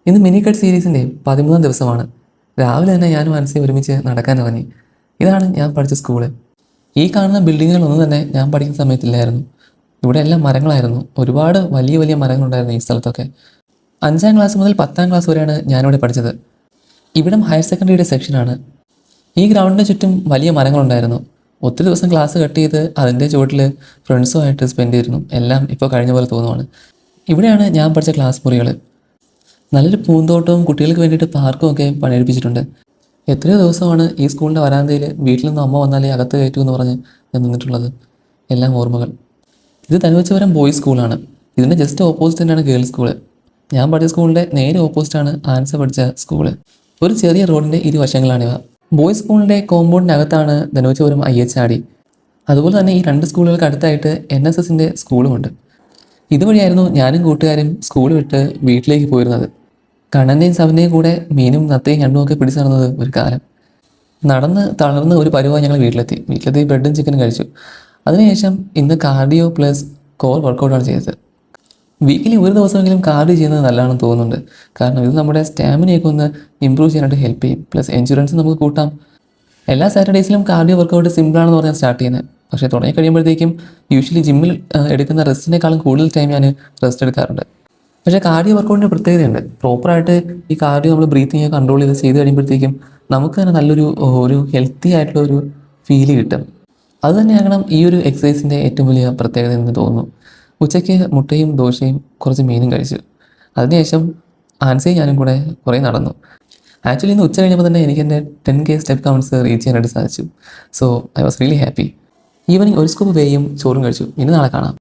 ഇന്ന് mini cut സീരീസിൻ്റെ 13ാം ദിവസമാണ്. രാവിലെ തന്നെ ഞാനും മനസ്സിൽ ഒരുമിച്ച് നടക്കാൻ ഇറങ്ങി. ഇതാണ് ഞാൻ പഠിച്ച സ്കൂള്. ഈ കാണുന്ന ബിൽഡിങ്ങുകളൊന്നും തന്നെ ഞാൻ പഠിക്കുന്ന സമയത്തില്ലായിരുന്നു. ഇവിടെ എല്ലാം മരങ്ങളായിരുന്നു. ഒരുപാട് വലിയ വലിയ മരങ്ങളുണ്ടായിരുന്നു ഈ സ്ഥലത്തൊക്കെ. 5ാം ക്ലാസ് മുതൽ 10ാം ക്ലാസ് വരെയാണ് ഞാനിവിടെ പഠിച്ചത്. ഇവിടം ഹയർ സെക്കൻഡറിയുടെ സെക്ഷനാണ്. ഈ ഗ്രൗണ്ടിന് ചുറ്റും വലിയ മരങ്ങളുണ്ടായിരുന്നു. ഒത്തിരി ദിവസം ക്ലാസ് കട്ട് ചെയ്ത് അതിൻ്റെ ചുവട്ടിൽ ഫ്രണ്ട്സുമായിട്ട് സ്പെൻഡ് ചെയ്തിരുന്നു. എല്ലാം ഇപ്പോൾ കഴിഞ്ഞ പോലെ തോന്നുവാണ്. ഇവിടെയാണ് ഞാൻ പഠിച്ച ക്ലാസ് മുറികൾ. നല്ലൊരു പൂന്തോട്ടവും കുട്ടികൾക്ക് വേണ്ടിയിട്ട് പാർക്കും ഒക്കെ പണിയെടുപ്പിച്ചിട്ടുണ്ട്. എത്രയോ ദിവസമാണ് ഈ സ്കൂളിൻ്റെ വരാന്തയിൽ വീട്ടിൽ നിന്ന് അമ്മ വന്നാലേ അകത്ത് കയറ്റൂ എന്ന് പറഞ്ഞ് ഞാൻ നിന്നിട്ടുള്ളത്. എല്ലാം ഓർമ്മകൾ. ഇത് തനുവച്ചപുരം ബോയ്സ് സ്കൂളാണ്. ഇതിൻ്റെ ജസ്റ്റ് ഓപ്പോസിറ്റ് തന്നെയാണ് ഗേൾസ് സ്കൂള്. ഞാൻ പഠിച്ച സ്കൂളിൻ്റെ നേരെ ഓപ്പോസിറ്റാണ് ആൻസ പഠിച്ച സ്കൂള്. ഒരു ചെറിയ റോഡിൻ്റെ ഇരുവശങ്ങളാണിവ. ബോയ്സ് സ്കൂളിൻ്റെ കോമ്പൗണ്ടിനകത്താണ് ധനുവച്ചപുരം IHRD. അതുപോലെ തന്നെ ഈ രണ്ട് സ്കൂളുകൾക്ക് അടുത്തായിട്ട് NSSൻ്റെ സ്കൂളുമുണ്ട്. ഇതുവഴിയായിരുന്നു ഞാനും കൂട്ടുകാരും സ്കൂൾ വിട്ട് വീട്ടിലേക്ക് പോയിരുന്നത്. കണ്ണൻ്റെയും സവൻ്റെയും കൂടെ മീനും നത്തയും ഞണ്ടും ഒക്കെ പിടിച്ചു നടന്നത് ഒരു കാലം. നടന്ന് തളർന്ന് ഒരു പരുവായി ഞങ്ങൾ വീട്ടിലെത്തി ബ്രെഡും ചിക്കനും കഴിച്ചു. അതിനുശേഷം ഇന്ന് കാർഡിയോ പ്ലസ് കോർ വർക്കൗട്ടാണ് ചെയ്തത്. വീക്കിലി ഒരു ദിവസമെങ്കിലും കാർഡിയോ ചെയ്യുന്നത് നല്ലതാണെന്ന് തോന്നുന്നുണ്ട്. കാരണം ഇത് നമ്മുടെ സ്റ്റാമിനയൊക്കെ ഒന്ന് ഇമ്പ്രൂവ് ചെയ്യാനായിട്ട് ഹെൽപ്പ് ചെയ്യും. പ്ലസ് എൻഡ്യൂറൻസ് നമുക്ക് കൂട്ടാം. എല്ലാ സാറ്റർഡേയ്സിലും കാർഡിയോ വർക്കൗട്ട് സിമ്പിളാണെന്ന് പറഞ്ഞാൽ സ്റ്റാർട്ട് ചെയ്യുന്നത്. പക്ഷേ തുടങ്ങി കഴിയുമ്പോഴത്തേക്കും യൂഷ്വലി ജിമ്മിൽ എടുക്കുന്ന റെസ്റ്റിനേക്കാളും കൂടുതൽ ടൈം ഞാൻ റെസ്റ്റ് എടുക്കാറുണ്ട്. പക്ഷേ കാർഡിയോ വർക്കൗട്ടിൻ്റെ പ്രത്യേകതയുണ്ട്. പ്രോപ്പറായിട്ട് ഈ കാർഡിയോ നമ്മൾ ബ്രീത്തിങ് കൺട്രോൾ ചെയ്ത് കഴിയുമ്പോഴത്തേക്കും നമുക്ക് തന്നെ നല്ലൊരു ഹെൽത്തി ആയിട്ടുള്ള ഒരു ഫീല് കിട്ടും. അതുതന്നെയാകണം ഈ ഒരു എക്സസൈസിൻ്റെ ഏറ്റവും വലിയ പ്രത്യേകത എന്ന് തോന്നുന്നു. ഉച്ചയ്ക്ക് മുട്ടയും ദോശയും കുറച്ച് മീനും കഴിച്ചു. അതിനുശേഷം ആൻസയും ഞാനും കൂടെ കുറേ നടന്നു. ആക്ച്വലി ഇന്ന് ഉച്ച കഴിഞ്ഞപ്പോൾ തന്നെ എനിക്ക് എൻ്റെ 10K സ്റ്റെപ്പ് കൗണ്ട്സ് റീച്ച് ചെയ്യാനായിട്ട് സാധിച്ചു. So I was really happy. Evening ഒരു സ്കൂപ്പ് വേയും ചോറും കഴിച്ചു. ഇനി നാളെ കാണാം.